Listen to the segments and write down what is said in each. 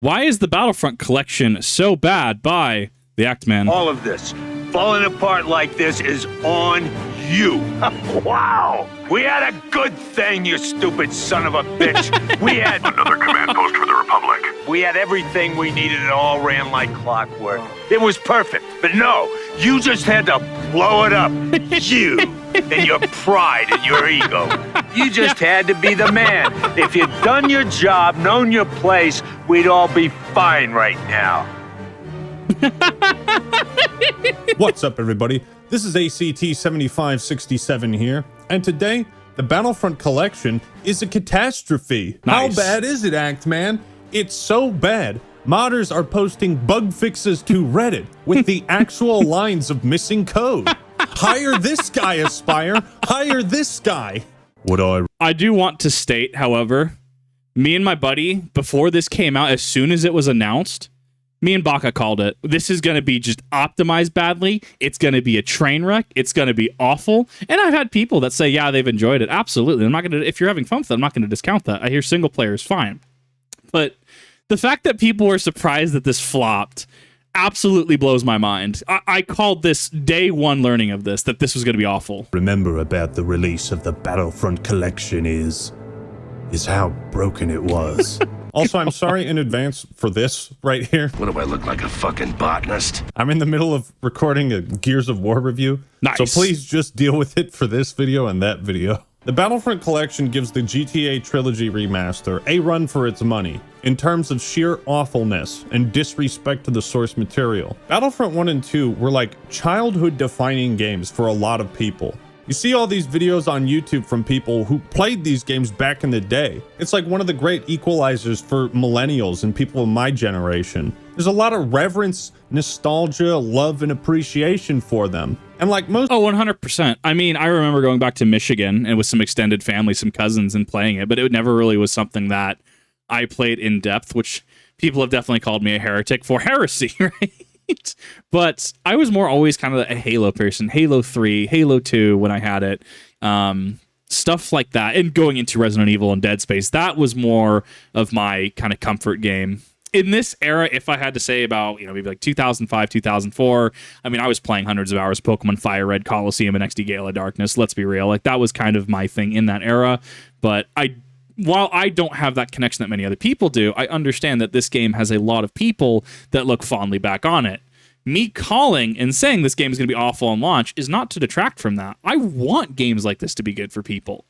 Why is the Battlefront Collection so bad by the Actman? All of this falling apart like this is on you. Wow. We had a good thing, you stupid son of a bitch. We had another command post for the Republic. We had everything we needed. It all ran like clockwork. It was perfect. But no, you just had to blow it up. You and your pride and your ego. You just had to be the man. If you'd done your job, known your place, we'd all be fine right now. What's up, everybody? This is ACT 7567 here, and today, the Battlefront Collection is a catastrophe. Nice. How bad is it, Actman? It's so bad. Modders are posting bug fixes to Reddit with the actual lines of missing code. Hire this guy, Aspire. Hire this guy. I do want to state, however, me and my buddy, before this came out, as soon as it was announced, me and Baka called it. This is going to be just optimized badly. It's going to be a train wreck. It's going to be awful. And I've had people that say, yeah, they've enjoyed it. Absolutely. I'm not going to, if you're having fun with it, I'm not going to discount that. I hear single player is fine. But the fact that people were surprised that this flopped absolutely blows my mind. I called this day one learning of this, that this was going to be awful. Remember about the release of the Battlefront Collection is how broken it was. Also, I'm sorry in advance for this right here. What do I look like, a fucking botanist? I'm in the middle of recording a Gears of War review. Nice. So please just deal with it for this video and that video. The Battlefront Collection gives the GTA Trilogy Remaster a run for its money in terms of sheer awfulness and disrespect to the source material. Battlefront 1 and 2 were like childhood-defining games for a lot of people. You see all these videos on YouTube from people who played these games back in the day. It's like one of the great equalizers for millennials and people of my generation. There's a lot of reverence, nostalgia, love, and appreciation for them. And like most— Oh, 100%. I mean, I remember going back to Michigan and with some extended family, some cousins, and playing it, but it never really was something that I played in depth, which people have definitely called me a heretic for heresy, right? But I was more always kind of a Halo person. Halo 3, Halo 2 when I had it. Stuff like that. And going into Resident Evil and Dead Space, that was more of my kind of comfort game. In this era, if I had to say about, maybe like 2005, 2004, I mean, I was playing hundreds of hours of Pokemon Fire Red, Coliseum, and XD Gala Darkness. Let's be real. Like, that was kind of my thing in that era. But while I don't have that connection that many other people do, I understand that this game has a lot of people that look fondly back on it. Me calling and saying this game is going to be awful on launch is not to detract from that. I want games like this to be good for people.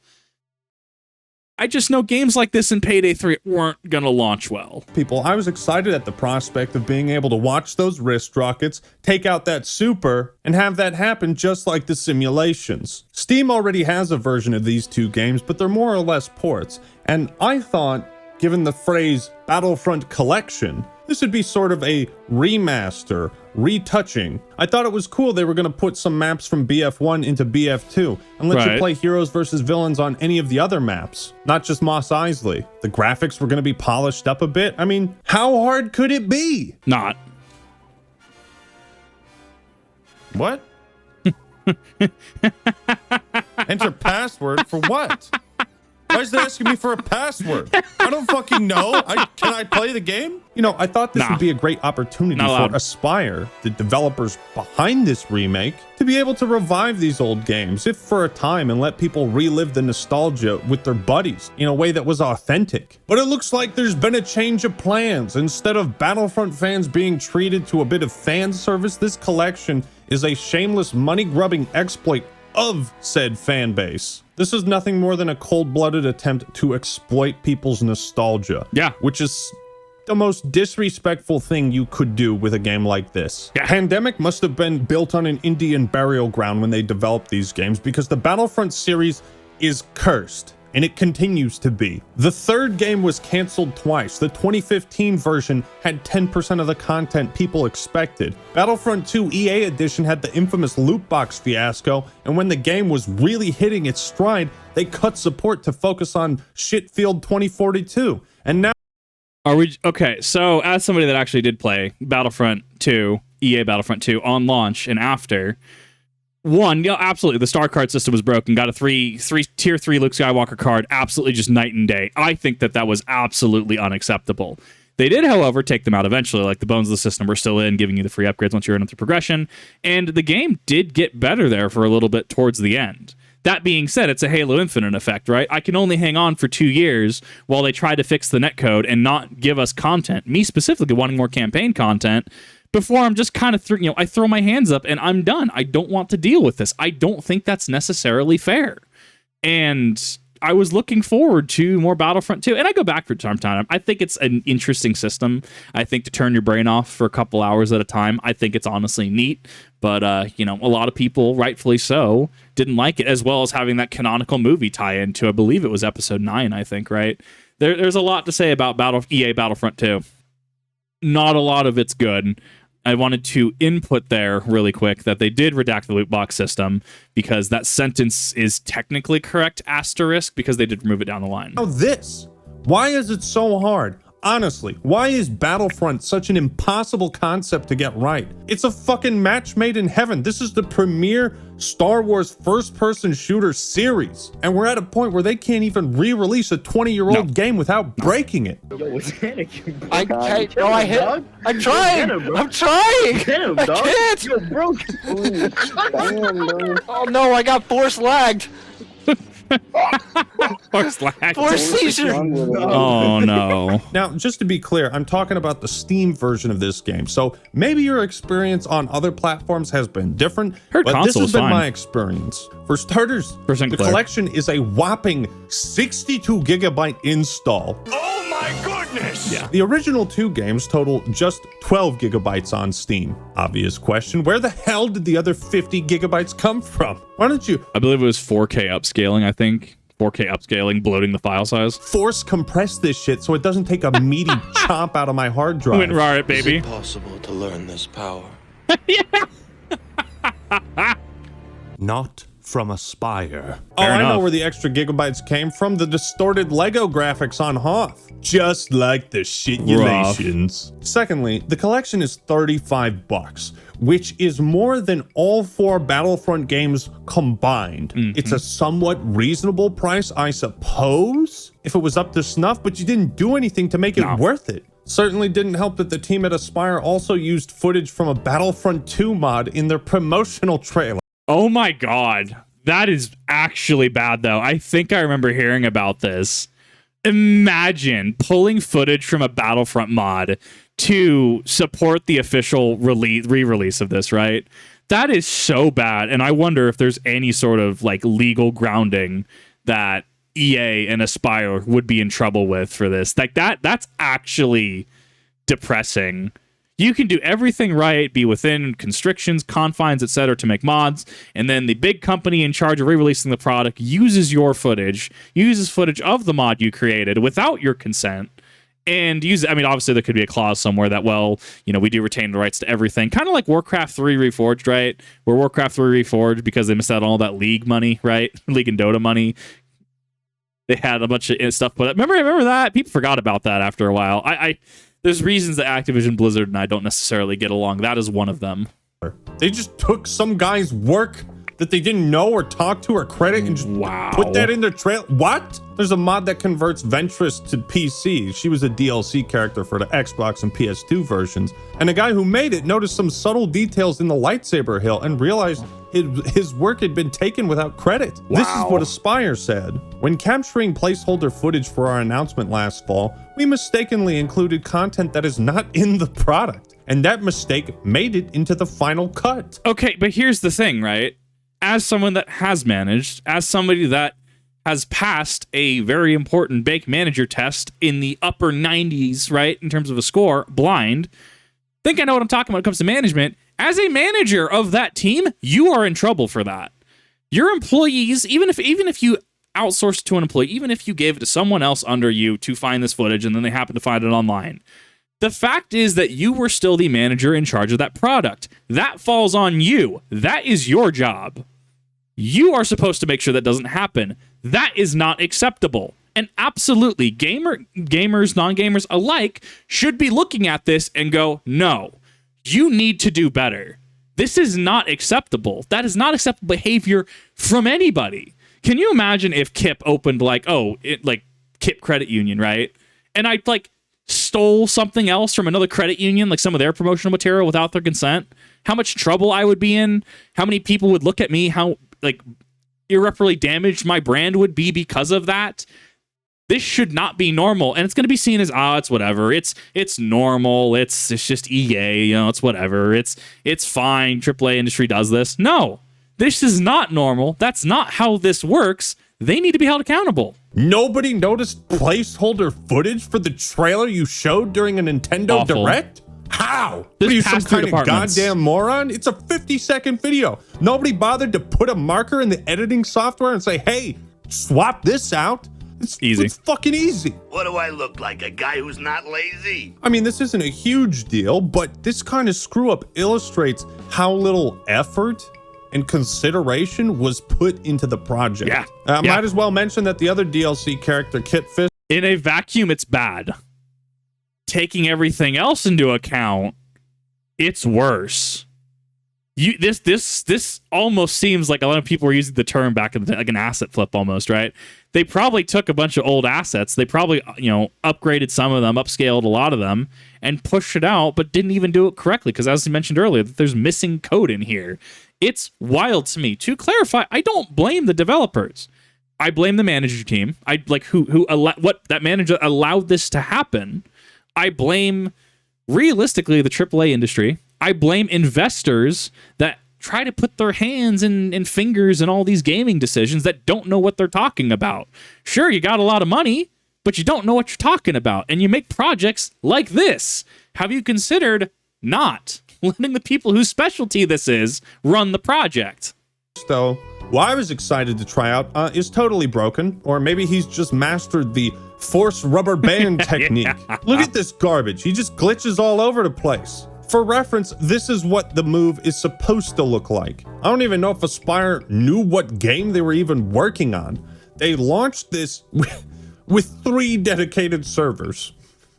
I just know games like this in Payday 3 weren't going to launch well. I was excited at the prospect of being able to watch those wrist rockets, take out that super, and have that happen just like the simulations. Steam already has a version of these two games, but they're more or less ports. And I thought, given the phrase Battlefront Collection, this would be sort of a remaster, retouching. I thought it was cool they were going to put some maps from BF1 into BF2 and let you play heroes versus villains on any of the other maps, not just Mos Eisley. The graphics were going to be polished up a bit. I mean, how hard could it be? Not. What? Enter password for what? Why is it asking me for a password? I don't fucking know. Can I play the game? I thought this would be a great opportunity for Aspire, the developers behind this remake, to be able to revive these old games, if for a time, and let people relive the nostalgia with their buddies in a way that was authentic. But it looks like there's been a change of plans. Instead of Battlefront fans being treated to a bit of fan service, this collection is a shameless money-grubbing exploit of said fan base. This is nothing more than a cold-blooded attempt to exploit people's nostalgia. Yeah. Which is the most disrespectful thing you could do with a game like this. Yeah. Pandemic must have been built on an Indian burial ground when they developed these games, because the Battlefront series is cursed. And it continues to be. The third game was canceled twice. The 2015 version had 10% of the content people expected. Battlefront 2 EA Edition had the infamous loot box fiasco, and when the game was really hitting its stride, they cut support to focus on Shitfield 2042. And now— Are we okay? So, as somebody that actually did play Battlefront 2, EA Battlefront 2 on launch and after, one, absolutely, the star card system was broken. Got a tier 3 Luke Skywalker card, absolutely just night and day. I think that was absolutely unacceptable. They did, however, take them out eventually. Like the bones of the system were still in, giving you the free upgrades once you're in through progression. And the game did get better there for a little bit towards the end. That being said, it's a Halo Infinite effect, right? I can only hang on for 2 years while they try to fix the netcode and not give us content. Me specifically wanting more campaign content before I'm just kind of, I throw my hands up and I'm done. I don't want to deal with this. I don't think that's necessarily fair. And I was looking forward to more Battlefront 2. And I go back from time to time. I think it's an interesting system. I think to turn your brain off for a couple hours at a time, I think it's honestly neat. But, a lot of people, rightfully so, didn't like it, as well as having that canonical movie tie-in to, I believe it was episode 9, I think, right? There's a lot to say about EA Battlefront 2. Not a lot of it's good. I wanted to input there really quick that they did redact the loot box system because that sentence is technically correct, asterisk, because they did remove it down the line. Now this, why is it so hard? Honestly, why is Battlefront such an impossible concept to get right? It's a fucking match made in heaven. This is the premier Star Wars first-person shooter series. And we're at a point where they can't even re-release a 20-year-old game without breaking it. Yo, what's that? I'm trying. I'm trying. Get him, dog. I can't. Yo, bro. Oh no, I got force lagged. Force lag. Force seizure. Oh no. Now, just to be clear, I'm talking about the Steam version of this game. So maybe your experience on other platforms has been different, Heard but this console has is been fine. my experience. For starters, the clear. collection is a whopping 62 gigabyte install. Oh my goodness! Yeah. The original 2 games total just 12 gigabytes on Steam. Obvious question, where the hell did the other 50 gigabytes come from? Why don't you I believe it was 4K upscaling, I think. 4K upscaling, bloating the file size. force compress this shit so it doesn't take a meaty chomp out of my hard drive? Went right, baby. Is it possible to learn this power? Not from Aspire. Fair I know enough. where the extra gigabytes came from. The distorted Lego graphics on Hoth. Just like the shitulations. Secondly, the collection is $35, which is more than all 4 Battlefront games combined. It's a somewhat reasonable price, I suppose, if it was up to snuff, but you didn't do anything to make it worth it. Certainly didn't help that the team at Aspire also used footage from a Battlefront 2 mod in their promotional trailer. Oh my god. That is actually bad, though. I think I remember hearing about this. Imagine pulling footage from a Battlefront mod to support the official re-release of this, right? That is so bad. And I wonder if there's any sort of like legal grounding that EA and Aspire would be in trouble with for this. Like that's actually depressing. You can do everything right, be within constrictions, confines, etc. to make mods, and then the big company in charge of re-releasing the product uses your footage, uses footage of the mod you created without your consent, and obviously there could be a clause somewhere that, we do retain the rights to everything, kind of like Warcraft 3 Reforged, right? Where Warcraft 3 Reforged, because they missed out on all that League money, right? League and Dota money. They had a bunch of stuff put up. Remember that? People forgot about that after a while. There's reasons that Activision Blizzard and I don't necessarily get along. That is one of them. They just took some guy's work that they didn't know or talk to or credit and just put that in their trail. What? There's a mod that converts Ventress to PC. She was a DLC character for the Xbox and PS2 versions. And the guy who made it noticed some subtle details in the lightsaber hilt and realized his work had been taken without credit. Wow. This is what Aspire said. When capturing placeholder footage for our announcement last fall, we mistakenly included content that is not in the product. And that mistake made it into the final cut. Okay, but here's the thing, right? As someone that has managed, as somebody that has passed a very important Bake Manager test in the upper 90s, right, in terms of a score, blind, think I know what I'm talking about when it comes to management. As a manager of that team, you are in trouble for that. Your employees, even if you outsource it to an employee, even if you gave it to someone else under you to find this footage and then they happen to find it online, the fact is that you were still the manager in charge of that product. That falls on you. That is your job. You are supposed to make sure that doesn't happen. That is not acceptable. And absolutely, gamers, non-gamers alike should be looking at this and go, no, you need to do better. This is not acceptable. That is not acceptable behavior from anybody. Can you imagine if Kip opened Kip Credit Union, right? And I stole something else from another credit union, like some of their promotional material without their consent, how much trouble I would be in, how many people would look at me, how like irreparably damaged my brand would be because of that. This should not be normal, and it's going to be seen as it's whatever. It's normal. It's just EA, you know. It's whatever. It's fine. AAA industry does this. No, this is not normal. That's not how this works. They need to be held accountable. Nobody noticed placeholder footage for the trailer you showed during a Nintendo Awful. Direct? How? This What are you, some passed through kind of departments. goddamn moron? It's a 50-second video. Nobody bothered to put a marker in the editing software and say, hey, swap this out. It's Easy. It's fucking easy. What do I look like? A guy who's not lazy? I mean, this isn't a huge deal, but this kind of screw up illustrates how little effort and consideration was put into the project. Yeah. Might as well mention that the other DLC character, Kit Fish, In a vacuum, it's bad. Taking everything else into account, it's worse. This almost seems like a lot of people were using the term back in the day, like an asset flip almost, right? They probably took a bunch of old assets. They probably, upgraded some of them, upscaled a lot of them, and pushed it out, but didn't even do it correctly because, as you mentioned earlier, there's missing code in here. It's wild to me. To clarify, I don't blame the developers. I blame the manager team. I like what that manager allowed this to happen. I blame realistically the AAA industry. I blame investors that try to put their hands and fingers in all these gaming decisions that don't know what they're talking about. Sure, you got a lot of money, but you don't know what you're talking about, and you make projects like this. Have you considered not letting the people whose specialty this is run the project? though, who I was excited to try out, is totally broken, or maybe he's just mastered the force rubber band technique. Look at this garbage. He just glitches all over the place. For reference, this is what the move is supposed to look like. I don't even know if Aspire knew what game they were even working on. They launched this with 3 dedicated servers.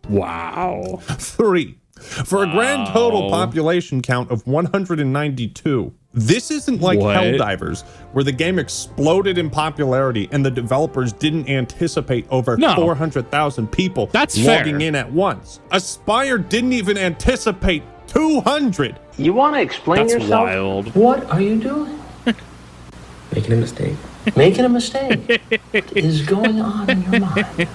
Wow. 3. For a grand total population count of 192. This isn't like What? Helldivers, where the game exploded in popularity and the developers didn't anticipate over No. 400,000 people That's logging fair. in at once. Aspire didn't even anticipate 200. You want to explain That's yourself? wild. What are you doing? Making a mistake. Making a mistake. What is going on in your mind?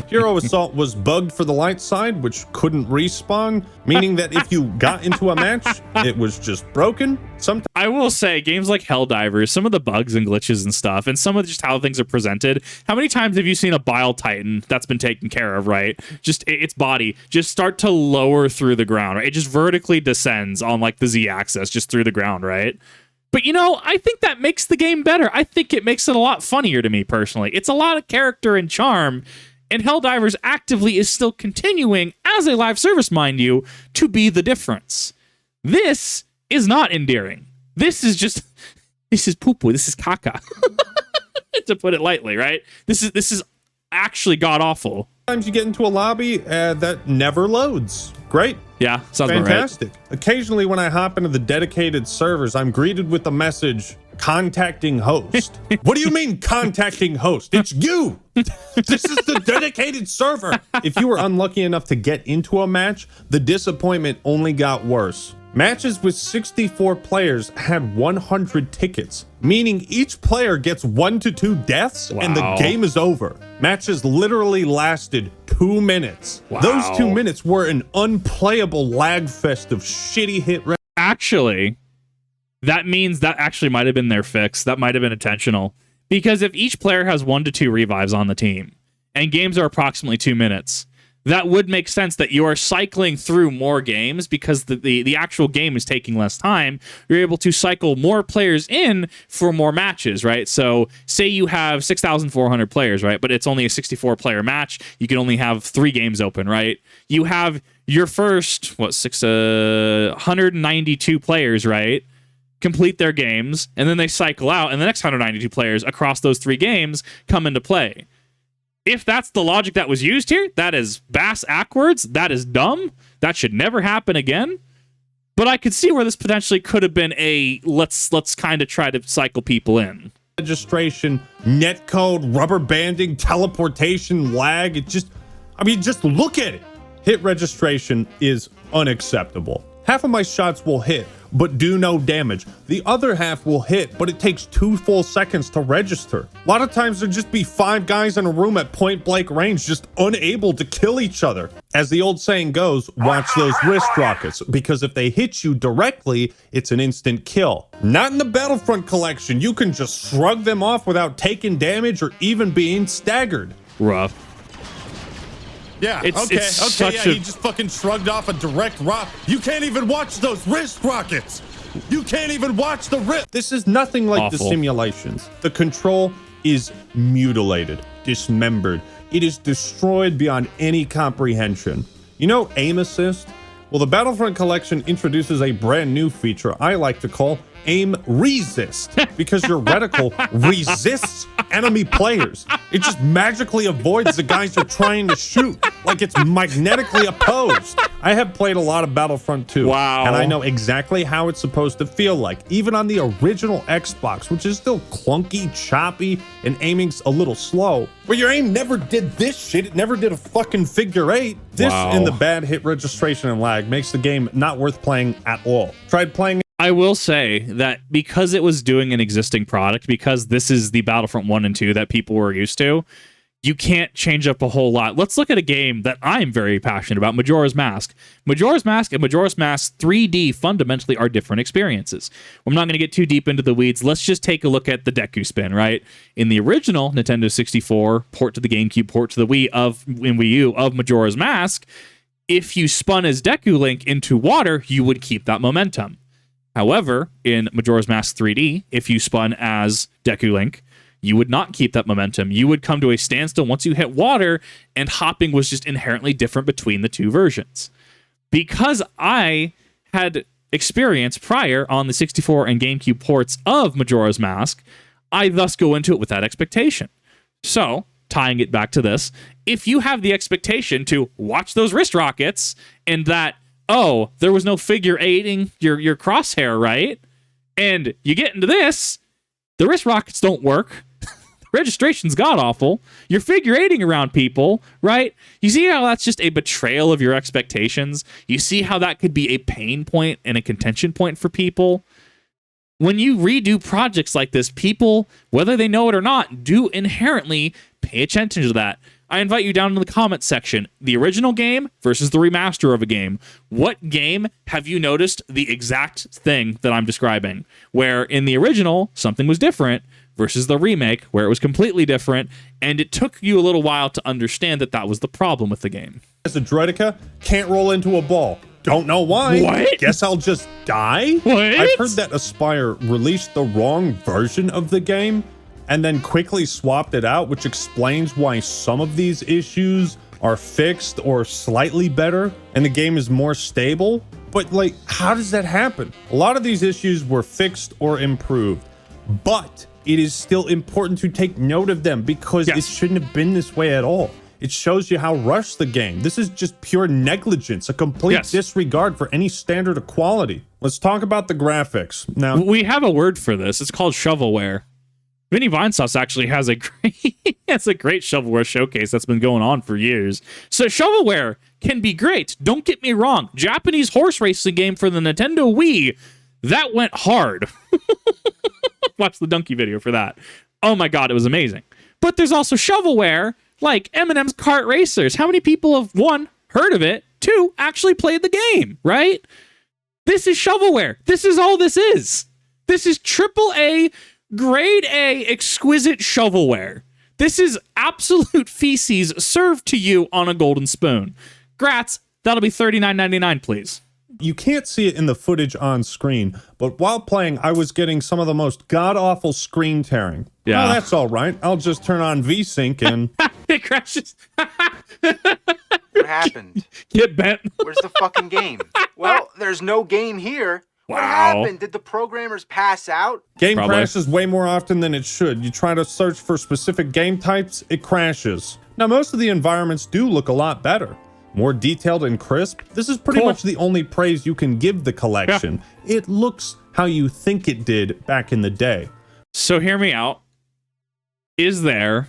Hero Assault was bugged for the light side, which couldn't respawn, meaning that if you got into a match, it was just broken. Sometimes I will say, games like Helldivers, some of the bugs and glitches and stuff, and some of just how things are presented. How many times have you seen a Bile Titan that's been taken care of, right? Just its body just start to lower through the ground, right? It just vertically descends on like the Z-axis, just through the ground, right? But I think that makes the game better. I think it makes it a lot funnier to me personally. It's a lot of character and charm, and Helldivers actively is still continuing, as a live service, mind you, to be the difference. This is not endearing. This is poo-poo. This is caca. To put it lightly, right? This is actually god-awful. you get into a lobby that never loads. Great. Yeah, sounds about right. Fantastic. Occasionally when I hop into the dedicated servers, I'm greeted with the message, contacting host. What do you mean contacting host? It's you. This is the dedicated server. If you were unlucky enough to get into a match, the disappointment only got worse. Matches with 64 players had 100 tickets, meaning each player gets 1 to 2 deaths and the Wow. game is over. Matches literally lasted 2 minutes. Wow. Those 2 minutes were an unplayable lag fest of shitty hit rate. Actually, that means that actually might have been their fix. That might have been intentional. Because if each player has 1 to 2 revives on the team, and games are approximately 2 minutes, that would make sense that you are cycling through more games because the actual game is taking less time. You're able to cycle more players in for more matches, right? So say you have 6,400 players, right? But it's only a 64-player match. You can only have 3 games open, right? You have your first, 192 players, right? Complete their games, and then they cycle out, and the next 192 players across those 3 games come into play. If that's the logic that was used here, that is bass-ackwards, that is dumb, that should never happen again. But I could see where this potentially could have been a let's kind of try to cycle people in. Registration, netcode, rubber banding, teleportation, lag. Just look at it. hit registration is unacceptable. Half of my shots will hit, but do no damage. The other half will hit, but it takes 2 full seconds to register. A lot of times there'd just be 5 guys in a room at point blank range, just unable to kill each other. As the old saying goes, watch those wrist rockets, because if they hit you directly, it's an instant kill. Not in the Battlefront Collection. You can just shrug them off without taking damage or even being staggered. Rough. Yeah, he just fucking shrugged off a direct rock. You can't even watch those wrist rockets. You can't even watch the wrist. This is nothing like the simulations. The control is mutilated, dismembered. It is destroyed beyond any comprehension. You know aim assist? Well, the Battlefront Collection introduces a brand new feature I like to call aim resist, because your reticle resists enemy players. It just magically avoids the guys you're trying to shoot, like it's magnetically opposed. I have played a lot of Battlefront 2, and I know exactly how it's supposed to feel like. Even on the original Xbox, which is still clunky, choppy, and aiming's a little slow, but your aim never did this shit. It never did a fucking figure 8. This and the bad hit registration and lag makes the game not worth playing at all. Tried playing. I will say that because it was doing an existing product, because this is the Battlefront 1 and 2 that people were used to, you can't change up a whole lot. Let's look at a game that I'm very passionate about, Majora's Mask. Majora's Mask and Majora's Mask 3D fundamentally are different experiences. I'm not going to get too deep into the weeds. Let's just take a look at the Deku Spin, right? In the original Nintendo 64, port to the GameCube, port to the Wii U of Majora's Mask, if you spun as Deku Link into water, you would keep that momentum. However, in Majora's Mask 3D, if you spun as Deku Link, you would not keep that momentum. You would come to a standstill once you hit water, and hopping was just inherently different between the two versions. Because I had experience prior on the 64 and GameCube ports of Majora's Mask, I thus go into it with that expectation. So, tying it back to this, if you have the expectation to watch those wrist rockets and that, oh, there was no figure eighting your crosshair, right? And you get into this, the wrist rockets don't work. Registration's god-awful. You're figure eighting around people, right? You see how that's just a betrayal of your expectations? You see how that could be a pain point and a contention point for people? When you redo projects like this, people, whether they know it or not, do inherently pay attention to that. I invite you down in the comments section. The original game versus the remaster of a game. What game have you noticed the exact thing that I'm describing? Where in the original, something was different versus the remake, where it was completely different, and it took you a little while to understand that that was the problem with the game. As a Droideka, can't roll into a ball. Don't know why. What? Guess I'll just die? What? I've heard that Aspyr released the wrong version of the game and then quickly swapped it out, which explains why some of these issues are fixed or slightly better and the game is more stable. But like, how does that happen? A lot of these issues were fixed or improved, but it is still important to take note of them because it shouldn't have been this way at all. It shows you how rushed the game. This is just pure negligence, a complete disregard for any standard of quality. Let's talk about the graphics. Now, we have a word for this. It's called shovelware. Vinny Vinesauce actually has a great shovelware showcase that's been going on for years. So shovelware can be great. Don't get me wrong. Japanese horse racing game for the Nintendo Wii, that went hard. Watch the Donkey video for that. Oh my god, it was amazing. But there's also shovelware like Eminem's Kart Racers. How many people have, one, heard of it, two, actually played the game, right? This is shovelware. This is all this is. This is AAA, grade A, exquisite shovelware. This is absolute feces served to you on a golden spoon. Grats, that'll be $39.99, please. You can't see it in the footage on screen, but while playing, I was getting some of the most god-awful screen tearing. Yeah. Oh, that's all right. I'll just turn on VSync and... It crashes. What happened? Get bent. Where's the fucking game? Well, there's no game here. Wow. What happened? Did the programmers pass out? Game crashes way more often than it should. You try to search for specific game types, it crashes. Now, most of the environments do look a lot better. More detailed and crisp. This is pretty much the only praise you can give the collection. Yeah. It looks how you think it did back in the day. So hear me out. Is there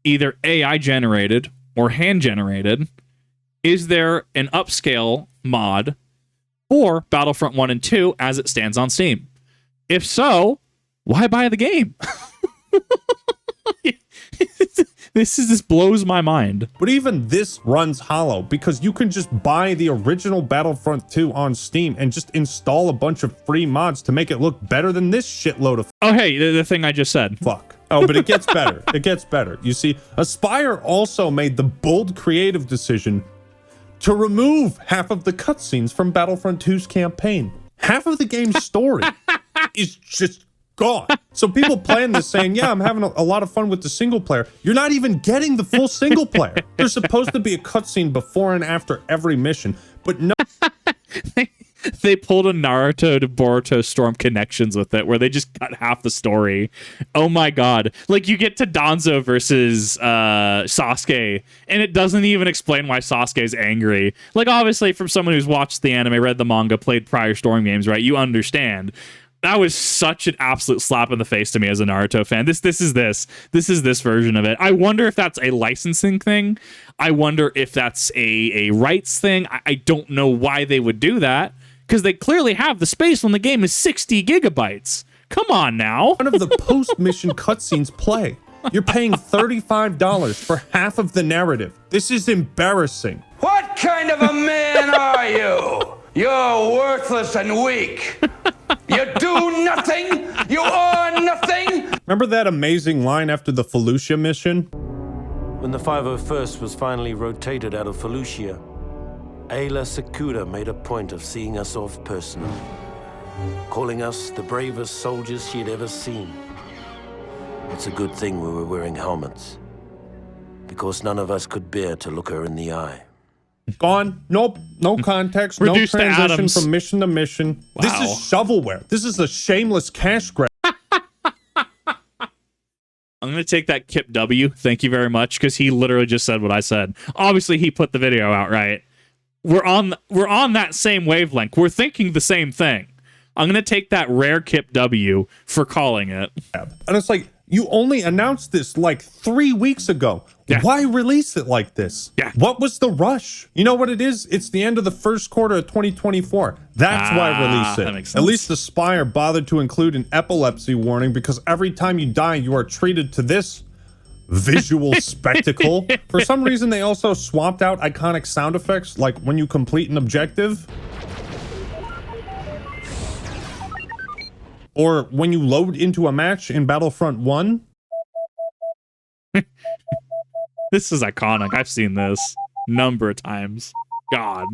either AI generated or hand generated Is there an upscale mod for Battlefront 1 and 2 as it stands on Steam? If so, why buy the game? This blows my mind. But even this runs hollow because you can just buy the original Battlefront 2 on Steam and just install a bunch of free mods to make it look better than this shitload of Oh, hey, the thing I just said. fuck. Oh, but it gets better. It gets better. You see, Aspire also made the bold creative decision to remove half of the cutscenes from Battlefront 2's campaign. Half of the game's story is just gone. So people playing this saying, yeah, I'm having a lot of fun with the single player. You're not even getting the full single player. There's supposed to be a cutscene before and after every mission, but no. They pulled a Naruto to Boruto Storm connections with it, where they just cut half the story. Oh my god. Like, you get to Danzo versus Sasuke, and it doesn't even explain why Sasuke's angry. Like, obviously, from someone who's watched the anime, read the manga, played prior Storm games, right, you understand. That was such an absolute slap in the face to me as a Naruto fan. This is this version of it. I wonder if that's a licensing thing. I wonder if that's a rights thing. I don't know why they would do that, because they clearly have the space when the game is 60 gigabytes. Come on now. None of the post-mission cutscenes play. You're paying $35 for half of the narrative. This is embarrassing. What kind of a man are you? You're worthless and weak. You do nothing. You are nothing. Remember that amazing line after the Felucia mission? When the 501st was finally rotated out of Felucia, Ayla Secura made a point of seeing us off personally, calling us the bravest soldiers she had ever seen. It's a good thing we were wearing helmets, because none of us could bear to look her in the eye. Gone. Nope. No context. Reduced no to transition atoms. from mission to mission. Wow. This is shovelware. This is a shameless cash grab. I'm going to take that Kip W. Thank you very much, because he literally just said what I said. Obviously, he put the video out, right? We're on that same wavelength. We're thinking the same thing. I'm going to take that rare Kip W for calling it. And it's like, you only announced this like 3 weeks ago. Yeah. Why release it like this? Yeah. What was the rush? You know what it is? It's the end of the first quarter of 2024. That's why release it. That makes At sense. least Aspire bothered to include an epilepsy warning, because every time you die, you are treated to this visual spectacle. For some reason, they also swapped out iconic sound effects, like when you complete an objective, or when you load into a match in Battlefront 1. This is iconic. I've seen this number of times. God.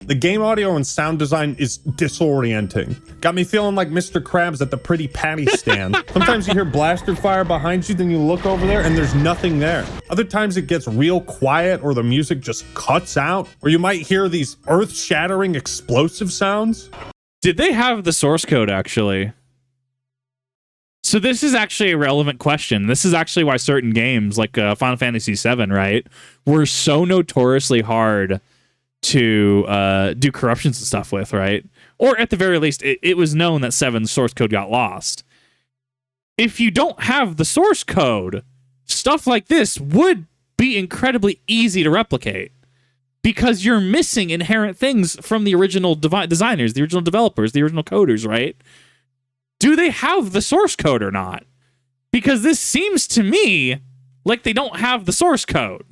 The game audio and sound design is disorienting. Got me feeling like Mr. Krabs at the Pretty Patty stand. Sometimes you hear blaster fire behind you, then you look over there and there's nothing there. Other times it gets real quiet, or the music just cuts out, or you might hear these earth-shattering explosive sounds. Did they have the source code, actually? So this is actually a relevant question. This is actually why certain games, like Final Fantasy VII, right, were so notoriously hard to do corruptions and stuff with, right? Or at the very least, it was known that 7's source code got lost. If you don't have the source code, stuff like this would be incredibly easy to replicate, because you're missing inherent things from the original designers, the original developers, the original coders, right? Do they have the source code or not? Because this seems to me like they don't have the source code.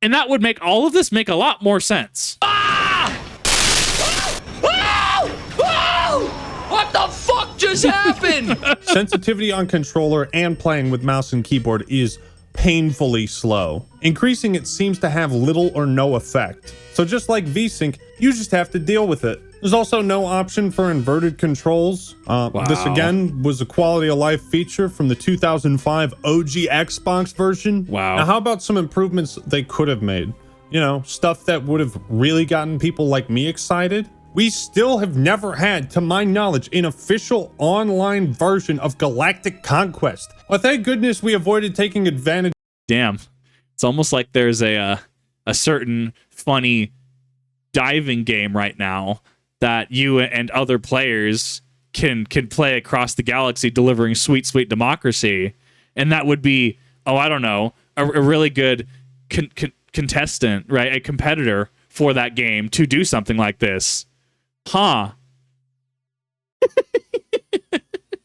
And that would make all of this make a lot more sense. What the fuck just happened? Sensitivity on controller and playing with mouse and keyboard is painfully slow. Increasing it seems to have little or no effect. So just like VSync, you just have to deal with it. There's also no option for inverted controls. This again was a quality of life feature from the 2005 OG Xbox version. Wow. Now how about some improvements they could have made? You know, stuff that would have really gotten people like me excited. We still have never had, to my knowledge, an official online version of Galactic Conquest. Well, thank goodness we avoided taking advantage. Damn. It's almost like there's a certain funny diving game right now that you and other players can play across the galaxy, delivering sweet, sweet democracy. And that would be, oh, I don't know, a really good contestant, right, a competitor for that game to do something like this. Huh.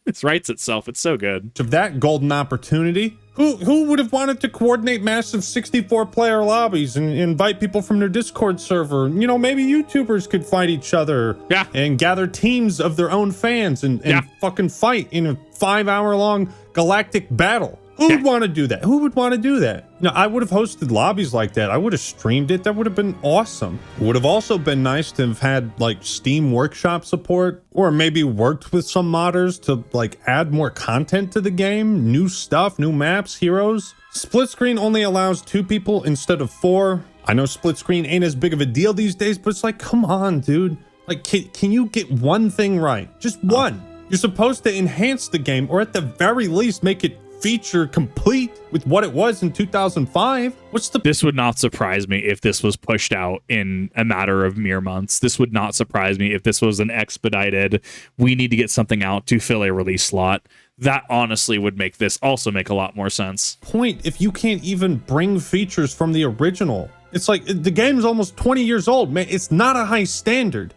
It writes itself. It's so good. Of that golden opportunity, who would have wanted to coordinate massive 64-player lobbies and invite people from their Discord server? You know, maybe YouTubers could fight each other, and gather teams of their own fans and fucking fight in a 5-hour-long galactic battle. Who would want to do that? Who would want to do that? You know, I would have hosted lobbies like that. I would have streamed it. That would have been awesome. Would have also been nice to have had like Steam Workshop support, or maybe worked with some modders to like add more content to the game, new stuff, new maps, heroes. Split screen only allows 2 people instead of 4. I know split screen ain't as big of a deal these days, but it's like, come on, dude. Like, can you get one thing right? Just one. You're supposed to enhance the game, or at the very least make it feature complete with what it was in 2005. This would not surprise me if this was pushed out in a matter of mere months. This would not surprise me if this was an expedited, we need to get something out to fill a release slot. That honestly would make this also make a lot more sense. If you can't even bring features from the original, it's like the game's almost 20 years old, man. It's not a high standard.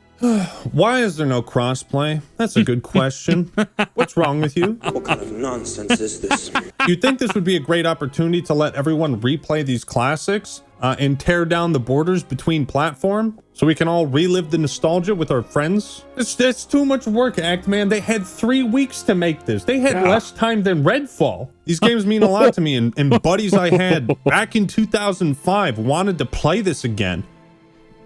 Why is there no crossplay? That's a good question. What's wrong with you? What kind of nonsense is this? You'd think this would be a great opportunity to let everyone replay these classics and tear down the borders between platform so we can all relive the nostalgia with our friends. It's too much work, Act Man. They had 3 weeks to make this. They had less time than Redfall. These games mean a lot to me, and buddies I had back in 2005 wanted to play this again.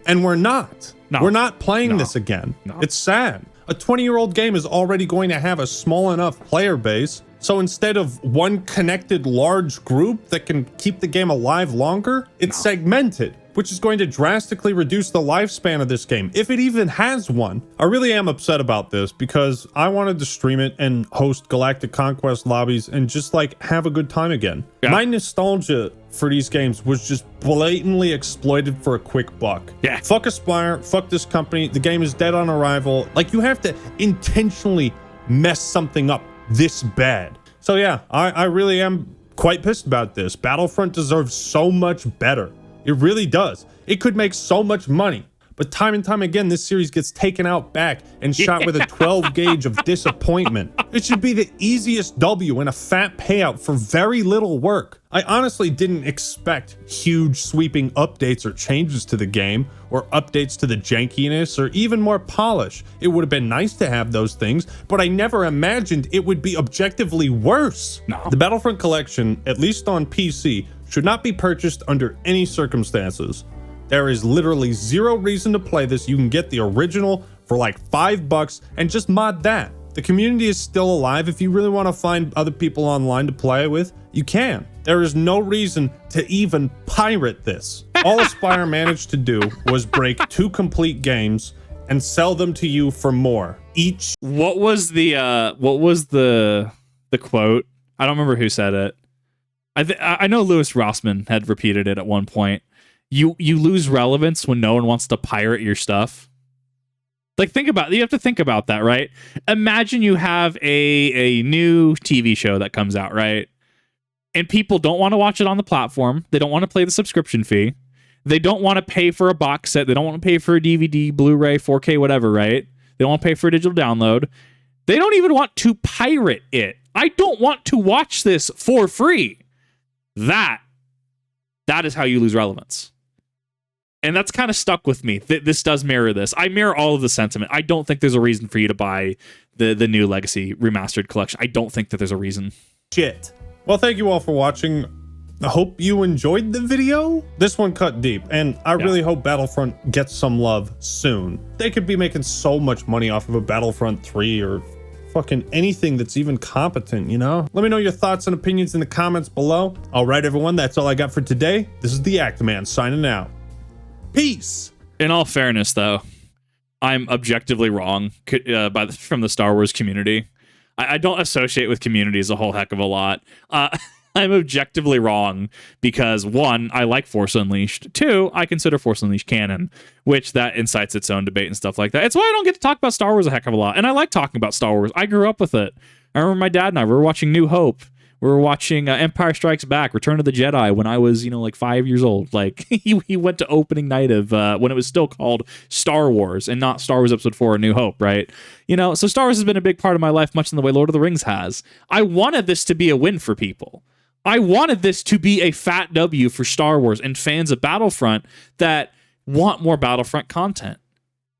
And we're not. We're not playing this again. It's sad. A 20-year-old game is already going to have a small enough player base, so instead of one connected large group that can keep the game alive longer, it's segmented, which is going to drastically reduce the lifespan of this game, if it even has one. I really am upset about this because I wanted to stream it and host Galactic Conquest lobbies and just like have a good time again. My nostalgia for these games was just blatantly exploited for a quick buck. Fuck Aspire, fuck this company, the game is dead on arrival. Like, you have to intentionally mess something up this bad. So yeah, I really am quite pissed about this. Battlefront deserves so much better. It really does. It could make so much money. But time and time again, this series gets taken out back and shot with a 12 gauge of disappointment. It should be the easiest W and a fat payout for very little work. I honestly didn't expect huge sweeping updates or changes to the game, or updates to the jankiness, or even more polish. It would have been nice to have those things, but I never imagined it would be objectively worse. The Battlefront Collection, at least on PC, should not be purchased under any circumstances. There is literally zero reason to play this. You can get the original for like $5 and just mod that. The community is still alive. If you really want to find other people online to play with, you can. There is no reason to even pirate this. All Aspire managed to do was break 2 complete games and sell them to you for more each. What was the quote? I don't remember who said it. I know Louis Rossmann had repeated it at one point. You lose relevance when no one wants to pirate your stuff. Like, you have to think about that, right? Imagine you have a new TV show that comes out, right? And people don't want to watch it on the platform. They don't want to pay the subscription fee. They don't want to pay for a box set. They don't want to pay for a DVD, Blu-ray, 4K, whatever, right? They don't want to pay for a digital download. They don't even want to pirate it. I don't want to watch this for free. That is how you lose relevance. And that's kind of stuck with me. This does mirror this. I mirror all of the sentiment. I don't think there's a reason for you to buy the new Legacy Remastered Collection. I don't think that there's a reason. Shit. Well, thank you all for watching. I hope you enjoyed the video. This one cut deep, and I really hope Battlefront gets some love soon. They could be making so much money off of a Battlefront 3 or fucking anything that's even competent, you know? Let me know your thoughts and opinions in the comments below. All right, everyone, that's all I got for today. This is the Act Man signing out. Peace. In all fairness, though, I'm objectively wrong from the Star Wars community. I don't associate with communities a whole heck of a lot. I'm objectively wrong because, 1, I like Force Unleashed. 2, I consider Force Unleashed canon, which that incites its own debate and stuff like that. It's why I don't get to talk about Star Wars a heck of a lot. And I like talking about Star Wars. I grew up with it. I remember my dad and I were watching New Hope We were watching Empire Strikes Back, Return of the Jedi when I was, like 5 years old. Like he went to opening night of when it was still called Star Wars and not Star Wars Episode 4: A New Hope, right? So Star Wars has been a big part of my life, much in the way Lord of the Rings has. I wanted this to be a win for people. I wanted this to be a fat W for Star Wars and fans of Battlefront that want more Battlefront content.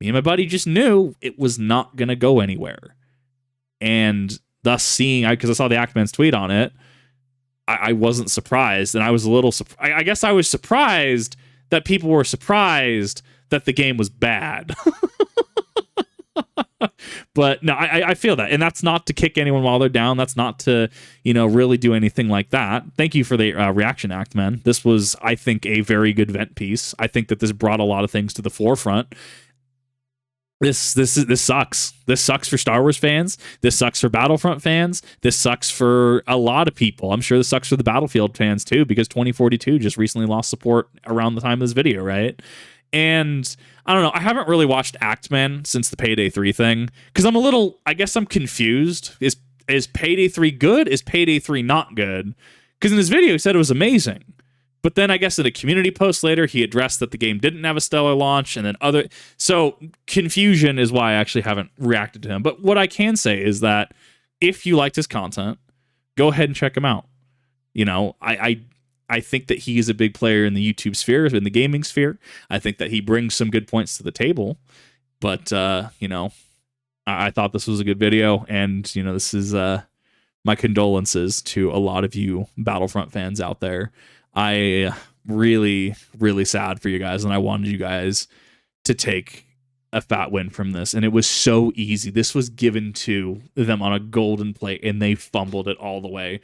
Me and my buddy just knew it was not going to go anywhere. And thus seeing, because I saw the Actman's tweet on it, I wasn't surprised. And I was a little, I guess I was surprised that people were surprised that the game was bad. But no, I feel that. And that's not to kick anyone while they're down. That's not to, really do anything like that. Thank you for the reaction, Actman. This was, I think, a very good vent piece. I think that this brought a lot of things to the forefront. This sucks. This sucks for Star Wars fans. This sucks for Battlefront fans. This sucks for a lot of people. I'm sure this sucks for the Battlefield fans too, because 2042 just recently lost support around the time of this video, right? And I don't know. I haven't really watched Actman since the Payday 3 thing because I guess I'm confused. Is Payday 3 good? Is Payday 3 not good? Because in his video, he said it was amazing. But then I guess in a community post later, he addressed that the game didn't have a stellar launch and then so confusion is why I actually haven't reacted to him. But what I can say is that if you liked his content, go ahead and check him out. I think that he is a big player in the YouTube sphere, in the gaming sphere. I think that he brings some good points to the table. But, I thought this was a good video. And, this is my condolences to a lot of you Battlefront fans out there. I really, really sad for you guys. And I wanted you guys to take a fat win from this. And it was so easy. This was given to them on a golden plate and they fumbled it all the way.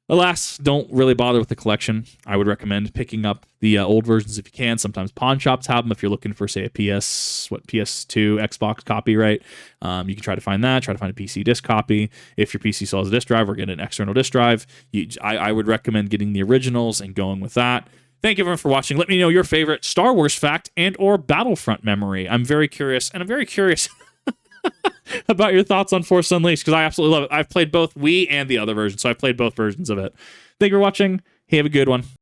Alas, don't really bother with the collection. I would recommend picking up the old versions if you can. Sometimes pawn shops have them if you're looking for, say, a PS2, Xbox copy, right? You can try to find that. Try to find a PC disc copy. If your PC still has a disc drive or get an external disc drive, I would recommend getting the originals and going with that. Thank you everyone for watching. Let me know your favorite Star Wars fact and or Battlefront memory. I'm very curious, and I'm very curious about your thoughts on Force Unleashed, because I absolutely love it. I've played both Wii and the other version, so I've played both versions of it. Thank you for watching. Hey, have a good one.